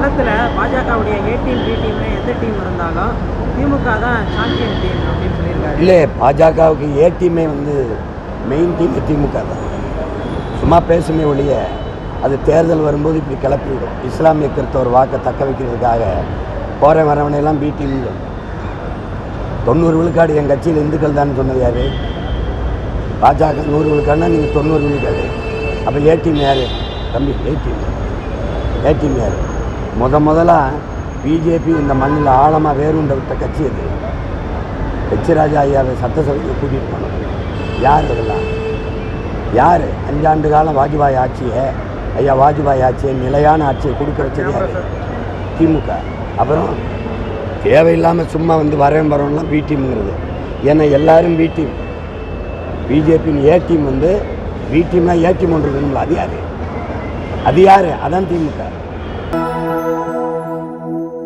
களத்தில் பாஜகவுடைய ஏ team B டீம்னு எந்த டீம் இருந்தாலும் திமுக தான் சாம்பியன் டீம் அப்படின்னு சொல்லியிருக்காரு. இல்லை, பாஜகவுக்கு ஏ டீமே மெயின் டீம் திமுக தான். சும்மா பேசுமே ஒழிய அது தேர்தல் வரும்போது இப்படி கிளப்பிவிடும். இஸ்லாமிய கிறிஸ்தவர் வாக்கை தக்க வைக்கிறதுக்காக போகிற வரவனையெல்லாம் பி டீம். 90 விழுக்காடு என் கட்சியில் இந்துக்கள் தான் சொன்னது யார்? பாஜக 100 விழுக்காடுனா நீங்கள் 90 விழுக்காடு. அப்போ ஏ டீம் யார் தம்பி? ஏ டீம் யார்? முதலாக பிஜேபி இந்த மண்ணில் ஆழமாக வேறுண்ட விட்ட கட்சி அது. ராஜா ஐயாவை சட்டசபைக்கு கூட்டிகிட்டு போனோம். யார் இதெல்லாம்? யார் 5 ஆண்டு காலம் வாஜ்பாய் ஆட்சியை நிலையான ஆட்சியை கொடுக்க வச்சது யார்? திமுக. அப்புறம் தேவையில்லாமல் சும்மா வரவன்லாம் பி டீம்ங்கிறது. ஏன்னா எல்லாரும் பி டீம். பிஜேபியின் ஏ டீம் பி டீம்னா ஏ டீம் ஒன்று வேணும்ல, அது யார்? அதான் திமுக.